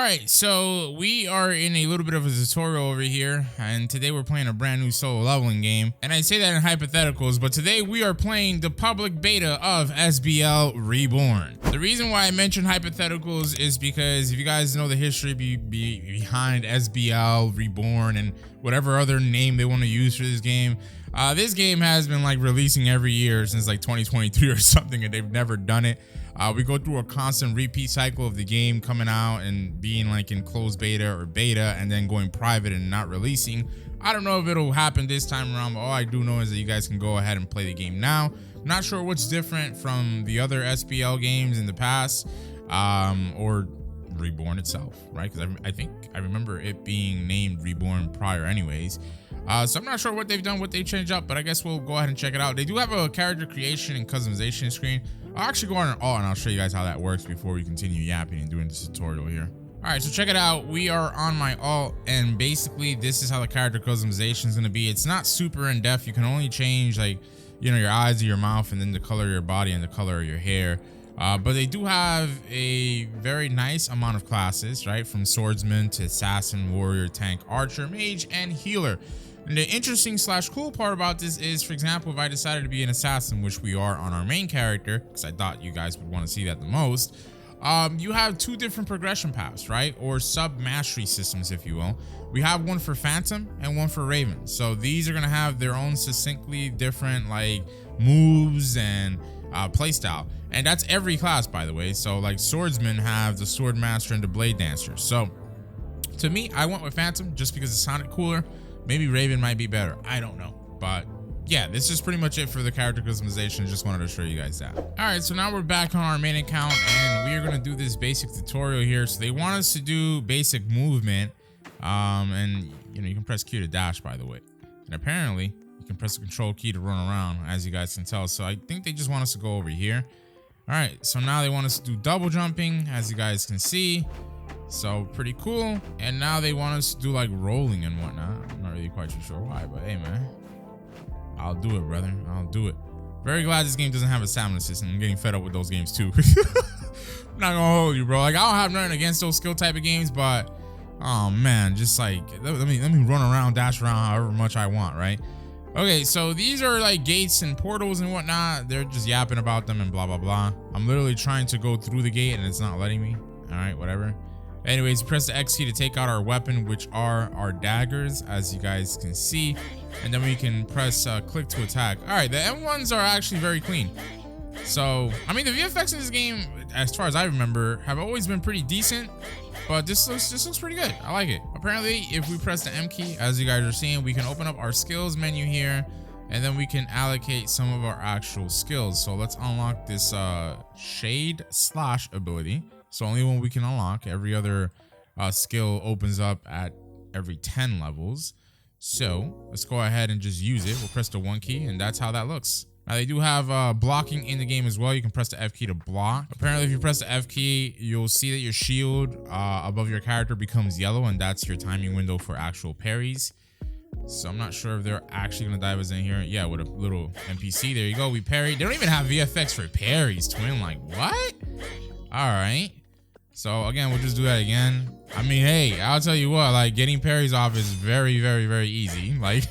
right, so we are in a little bit of a tutorial over here, and today we're playing a brand new solo leveling game. And I say that in hypotheticals, but today we are playing the public beta of SBL Reborn. The reason why I mentioned hypotheticals is because if you guys know the history behind SBL Reborn and whatever other name they want to use for this game has been like releasing every year since like 2023 or something, and they've never done it. We go through a constant repeat cycle of the game coming out and being like in closed beta or beta and then going private and not releasing. I don't know if it'll happen this time around, but all I do know is that you guys can go ahead and play the game now. I'm not sure what's different from the other SBL games in the past, or Reborn itself, right? Because I think I remember it being named Reborn prior anyways. So I'm not sure what they've done, what they changed up, but I guess we'll go ahead and check it out. They do have a character creation and customization screen. I'll actually go on an alt and I'll show you guys how that works before we continue yapping and doing this tutorial here. All right, so check it out. We are on my alt, and basically this is how the character customization is going to be. It's not super in depth. You can only change like, you know, your eyes or your mouth and then the color of your body and the color of your hair. But they do have a very nice amount of classes, right? From swordsman to assassin, warrior, tank, archer, mage, and healer. And the interesting / cool part about this is, for example, if I decided to be an assassin, which we are on our main character, because I thought you guys would want to see that the most, you have two different progression paths, right? Or sub-mastery systems, if you will. We have one for Phantom and one for Raven. So these are going to have their own succinctly different like moves and playstyle. And that's every class, by the way. So like swordsmen have the sword master and the blade dancer. So to me, I went with Phantom just because it sounded cooler. Maybe Raven might be better. I don't know. But yeah, this is pretty much it for the character customization. Just wanted to show you guys that. All right, so now we're back on our main account and we are going to do this basic tutorial here. So they want us to do basic movement. And you know, you can press Q to dash, by the way. And apparently you can press the control key to run around, as you guys can tell. So I think they just want us to go over here. All right, so now they want us to do double jumping, as you guys can see. So pretty cool. And now they want us to do like rolling and whatnot. I'm not really quite sure why, but hey man, I'll do it, brother. I'll do it. Very glad this game doesn't have a stamina system. I'm getting fed up with those games too. I'm not gonna hold you, bro. Like, I don't have nothing against those skill type of games, but oh man, just like let me run around, dash around however much I want, right? Okay, so these are like gates and portals and whatnot. They're just yapping about them and blah blah blah. I'm literally trying to go through the gate and it's not letting me. All right, whatever. Anyways, press the X key to take out our weapon, which are our daggers, as you guys can see. And then we can press click to attack. All right, the M1s are actually very clean. So, I mean, the VFX in this game, as far as I remember, have always been pretty decent. But this looks pretty good. I like it. Apparently, if we press the M key, as you guys are seeing, we can open up our skills menu here. And then we can allocate some of our actual skills. So let's unlock this shade / ability. So only one we can unlock. Every other skill opens up at every 10 levels. So let's go ahead and just use it. We'll press the 1 key and that's how that looks. Now they do have blocking in the game as well. You can press the F key to block. Apparently if you press the F key, you'll see that your shield above your character becomes yellow, and that's your timing window for actual parries. So I'm not sure if they're actually gonna dive us in here. Yeah, with a little NPC. There you go. We parried. They don't even have VFX for parries, twin. Like, what? All right. So again, we'll just do that again. I mean, hey, I'll tell you what, like getting parries off is very, very, very easy. Like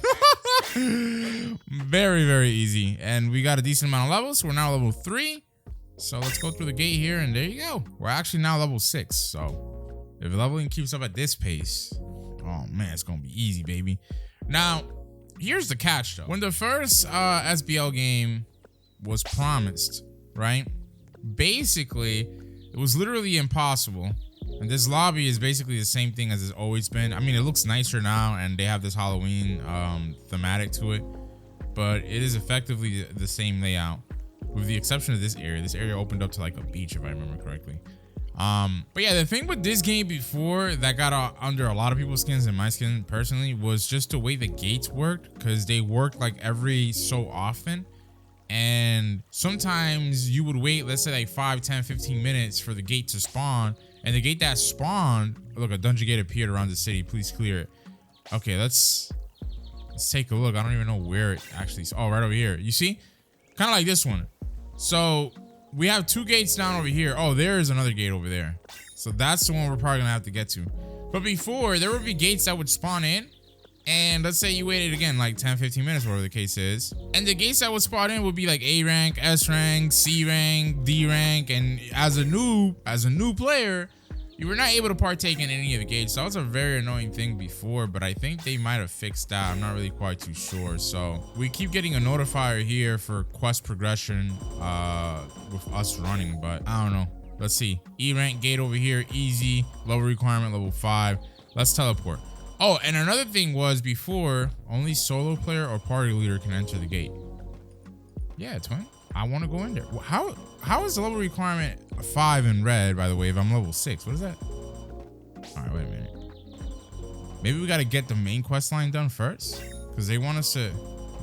very, very easy. And we got a decent amount of levels. So we're now level 3. So let's go through the gate here and there you go. We're actually now level 6. So if leveling keeps up at this pace, oh man, it's going to be easy, baby. Now, here's the catch though. When the first SBL game was promised, right? Basically, it was literally impossible. And this lobby is basically the same thing as it's always been. I mean, it looks nicer now and they have this Halloween thematic to it, but it is effectively the same layout with the exception of this area. This area opened up to like a beach, if I remember correctly. But yeah, the thing with this game before that got under a lot of people's skins and my skin personally was just the way the gates worked, because they worked like every so often. And sometimes you would wait, let's say like 5, 10, 15 minutes for the gate to spawn. And the gate that spawned, look, a dungeon gate appeared around the city. Please clear it. Okay, let's take a look. I don't even know where it actually is. Oh, right over here. You see? Kind of like this one. So we have 2 gates down over here. Oh, there is another gate over there. So that's the one we're probably gonna have to get to. But before, there would be gates that would spawn in. And let's say you waited again like 10, 15 minutes, whatever the case is. And the gates that would spawn in would be like A rank, S rank, C rank, D rank. And as a new player, you were not able to partake in any of the gates. So that was a very annoying thing before, but I think they might have fixed that. I'm not really quite too sure. So we keep getting a notifier here for quest progression with us running, but I don't know. Let's see. E rank gate over here, easy, level requirement, level 5. Let's teleport. Oh, and another thing was before, only solo player or party leader can enter the gate. Yeah, twin. I want to go in there. How is the level requirement 5 in red, by the way, if I'm level 6? What is that? All right, wait a minute. Maybe we got to get the main quest line done first, because they want us to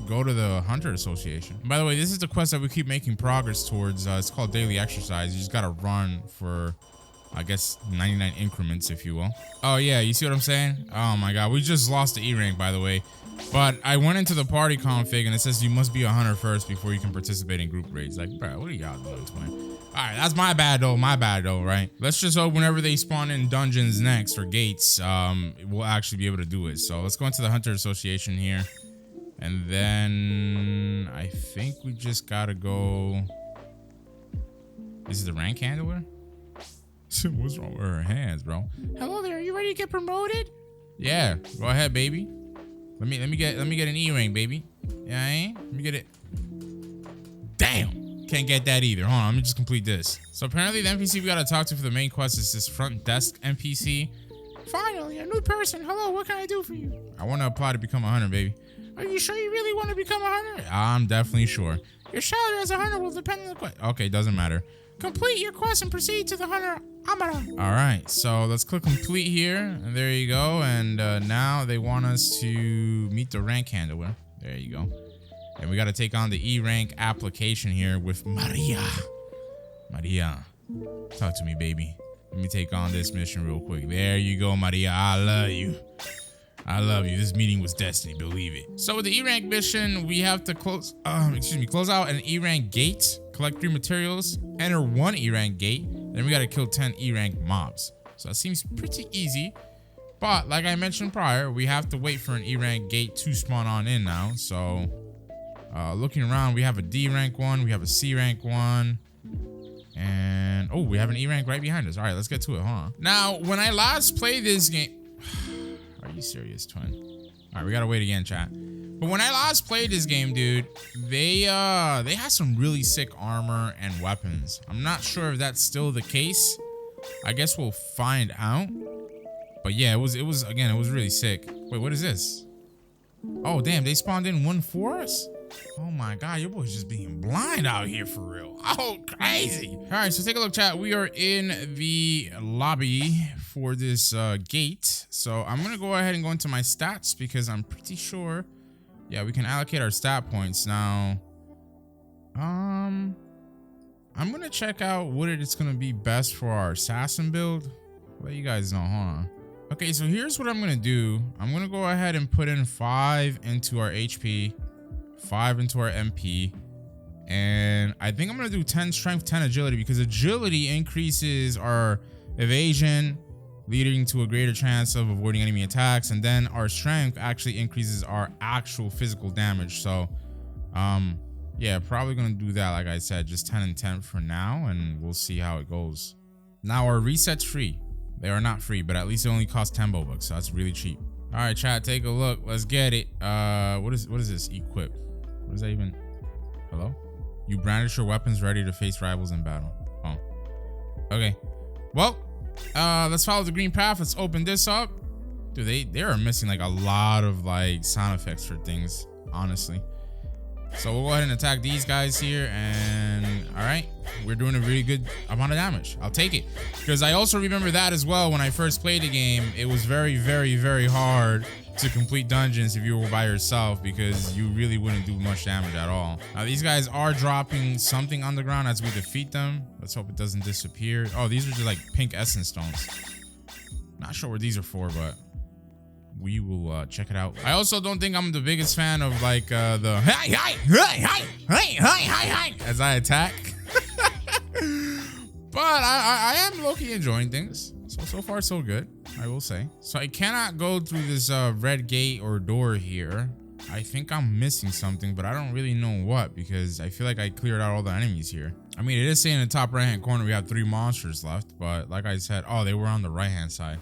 go to the Hunter Association. By the way, this is the quest that we keep making progress towards. It's called daily exercise. You just got to run for, I guess, 99 increments, if you will. Oh, yeah. You see what I'm saying? Oh, my God. We just lost the E rank, by the way. But I went into the party config, and it says you must be a hunter first before you can participate in group raids. Like, bro, what are y'all doing, twin? All right, that's my bad, though. My bad, though, right? Let's just hope whenever they spawn in dungeons next or gates, we'll actually be able to do it. So let's go into the Hunter Association here. And then I think we just got to go. This is the rank handler? What's wrong with her hands, bro? Hello there. Are you ready to get promoted? Yeah. Go ahead, baby. Let me get an E rank, baby. Yeah, I ain't. Let me get it. Damn. Can't get that either. Hold on. Let me just complete this. So apparently the NPC we gotta talk to for the main quest is this front desk NPC. Finally, a new person. Hello. What can I do for you? I want to apply to become a hunter, baby. Are you sure you really want to become a hunter? I'm definitely sure. Your salary as a hunter will depend on the quest. Okay, doesn't matter. Complete your quest and proceed to the hunter Amara. All right, so let's click complete here. And there you go. And now they want us to meet the rank handler. There you go. And we got to take on the E rank application here with Maria. Maria, talk to me, baby. Let me take on this mission real quick. There you go, Maria. I love you. I love you. This meeting was destiny, believe it. So with the E rank mission, we have to close out an E rank gate, collect 3 materials, enter 1 E rank gate, then we got to kill 10 E rank mobs. So that seems pretty easy. But like I mentioned prior, we have to wait for an E rank gate to spawn on in now. So looking around, we have a D rank one, we have a C rank one, and oh, we have an E rank right behind us. All right, let's get to it. Hold on. Now, when I last played this game. Are you serious, twin? All right, we gotta wait again, chat. But when I last played this game, dude, they had some really sick armor and weapons. I'm not sure if that's still the case. I guess we'll find out. But yeah, it was really sick. Wait, what is this? Oh, damn, they spawned in one for us? Oh my God, your boy's just being blind out here for real. Oh, crazy. All right, so take a look, chat. We are in the lobby for this gate. So I'm gonna go ahead and go into my stats because I'm pretty sure, yeah, we can allocate our stat points now. I'm gonna check out what it's gonna be best for our assassin build. I'll let you guys know. Hold on. Okay, so here's what I'm gonna do. I'm gonna go ahead and put in 5 into our HP, 5 into our MP, and I think I'm gonna do 10 strength, 10 agility, because agility increases our evasion, leading to a greater chance of avoiding enemy attacks, and then our strength actually increases our actual physical damage. So yeah, probably gonna do that. Like I said, just 10 and 10 for now, and we'll see how it goes. Now our resets free. They are not free, but at least it only costs 10 Robux, so that's really cheap. All right, chat, take a look. Let's get it. What is this? Equip. What is that even? Hello? You brandish your weapons ready to face rivals in battle. Oh, okay. Well, let's follow the green path. Let's open this up. Dude, they are missing like a lot of like sound effects for things, honestly. So we'll go ahead and attack these guys here, and all right, we're doing a really good amount of damage. I'll take it, because I also remember that as well when I first played the game. It was very, very, very hard to complete dungeons if you were by yourself, because you really wouldn't do much damage at all. Now these guys are dropping something on the ground as we defeat them. Let's hope it doesn't disappear. Oh, these are just like pink essence stones. Not sure what these are for, but we will check it out. I also don't think I'm the biggest fan of like the hey as I attack. But I am low-key enjoying things. So far, so good, I will say. So I cannot go through this red gate or door here. I think I'm missing something, but I don't really know what, because I feel like I cleared out all the enemies here. I mean, it is saying in the top right-hand corner we have 3 monsters left, but like I said, oh, they were on the right-hand side.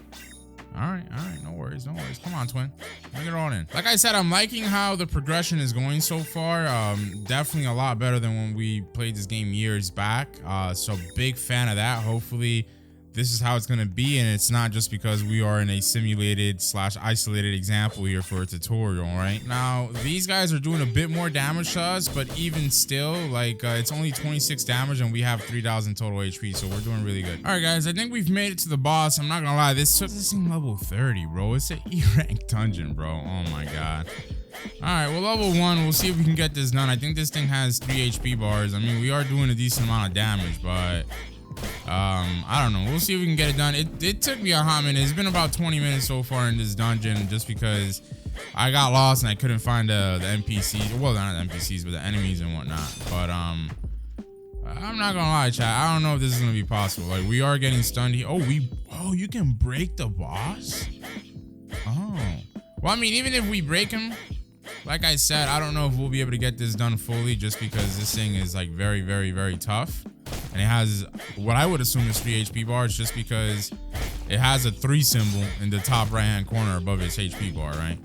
All right, no worries. Come on, twin, bring it on in. Like I said, I'm liking how the progression is going so far. Definitely a lot better than when we played this game years back. So big fan of that. Hopefully this is how it's going to be, and it's not just because we are in a simulated / isolated example here for a tutorial. Right now, these guys are doing a bit more damage to us, but even still, like, it's only 26 damage and we have 3,000 total HP, so we're doing really good. All right, guys, I think we've made it to the boss. I'm not gonna lie, this took this thing level 30, bro. It's an E rank dungeon, bro. Oh my god. All right, well, level 1, we'll see if we can get this done. I think this thing has 3 HP bars. I mean, we are doing a decent amount of damage, but I don't know. We'll see if we can get it done. It took me a hot minute. It's been about 20 minutes so far in this dungeon, just because I got lost and I couldn't find the NPCs. Well, not the NPCs, but the enemies and whatnot. But I'm not gonna lie, chat, I don't know if this is gonna be possible. Like, we are getting stunned here. Oh, you can break the boss? Oh, well, I mean, even if we break him, like I said, I don't know if we'll be able to get this done fully, just because this thing is like very, very, very tough. And it has what I would assume is 3 HP bars, just because it has a 3 symbol in the top right hand corner above its HP bar, right?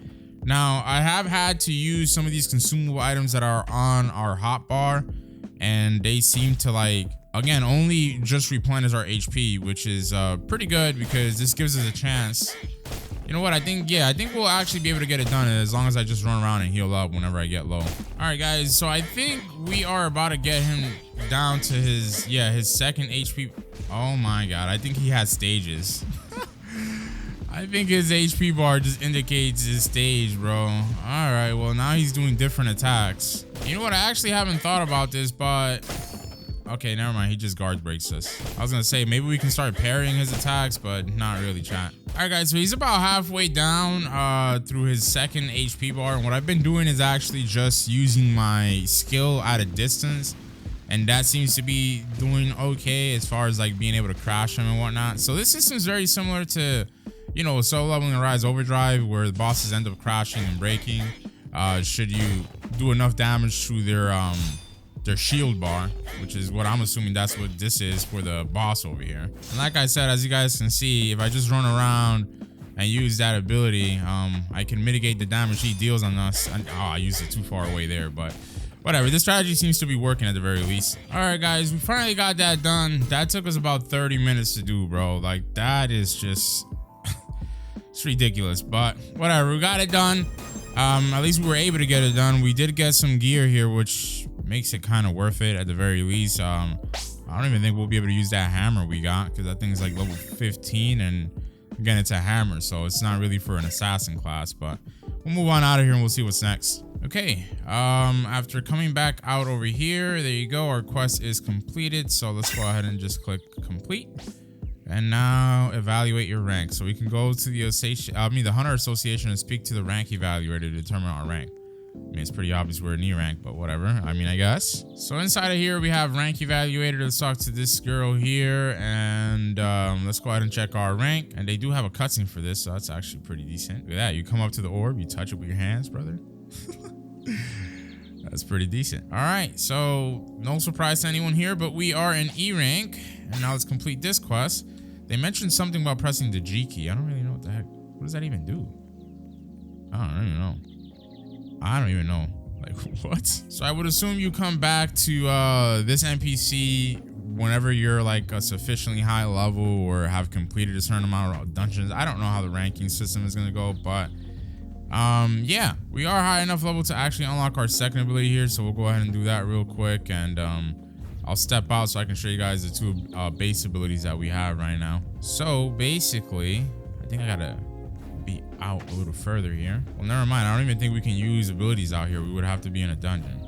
Now, I have had to use some of these consumable items that are on our hotbar, and they seem to, like, again, only just replenish our HP, which is pretty good, because this gives us a chance. You know what? I think we'll actually be able to get it done as long as I just run around and heal up whenever I get low. All right, guys. So I think we are about to get him down to his second HP. Oh my god. I think he has stages. I think his HP bar just indicates his stage, bro. All right. Well, now he's doing different attacks. You know what? I actually haven't thought about this, but okay, never mind. He just guard breaks us. I was gonna say maybe we can start parrying his attacks, but not really, chat. All right, guys, so he's about halfway down through his second HP bar, and what I've been doing is actually just using my skill at a distance, and that seems to be doing okay as far as like being able to crash him and whatnot. So this system is very similar to, you know, solo leveling and Rise Overdrive, where the bosses end up crashing and breaking should you do enough damage to their shield bar, which is what I'm assuming that's what this is for the boss over here. And like I said, as you guys can see, if I just run around and use that ability, I can mitigate the damage he deals on us. And, oh, I used it too far away there, but whatever. This strategy seems to be working at the very least. All right, guys, we finally got that done. That took us about 30 minutes to do, bro. Like, that is just it's ridiculous, but whatever. We got it done. At least we were able to get it done. We did get some gear here, which makes it kind of worth it at the very least. I don't even think we'll be able to use that hammer we got, because that thing's like level 15, and again, it's a hammer, so it's not really for an assassin class. But we'll move on out of here and we'll see what's next. Okay, after coming back out over here, there you go, our quest is completed. So let's go ahead and just click complete, and now evaluate your rank. So we can go to the Hunter Association and speak to the rank evaluator to determine our rank. I mean, it's pretty obvious we're an E rank, but whatever. I mean, I guess. So inside of here, we have rank evaluator. Let's talk to this girl here, and let's go ahead and check our rank. And they do have a cutscene for this, so that's actually pretty decent. Look at that. You come up to the orb, you touch it with your hands, brother. That's pretty decent. All right, so no surprise to anyone here, but we are in E rank, and now let's complete this quest. They mentioned something about pressing the G key. I don't really know what the heck. What does that even do? I don't even know. Like, what? So I would assume you come back to this NPC whenever you're like a sufficiently high level or have completed a certain amount of dungeons. I don't know how the ranking system is going to go, but yeah, we are high enough level to actually unlock our second ability here. So we'll go ahead and do that real quick, and I'll step out so I can show you guys the 2 base abilities that we have right now. So basically, I think I gotta be out a little further here. Well, never mind. I don't even think we can use abilities out here. We would have to be in a dungeon.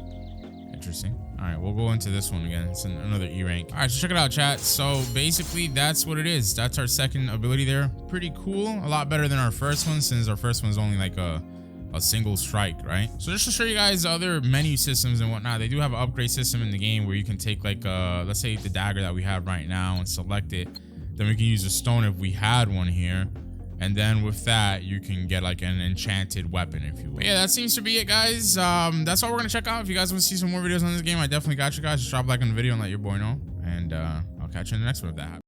Interesting. All right, we'll go into this one again. It's another E rank. All right, so check it out, chat. So basically, that's what it is. That's our second ability there. Pretty cool. A lot better than our first one, since our first one's only like a a single strike, right? So just to show you guys other menu systems and whatnot, they do have an upgrade system in the game where you can take like let's say the dagger that we have right now and select it. Then we can use a stone if we had one here. And then with that, you can get like an enchanted weapon, if you will. But yeah, that seems to be it, guys. That's all we're gonna check out. If you guys want to see some more videos on this game, I definitely got you guys. Just drop a like on the video and let your boy know. And I'll catch you in the next one if that happens.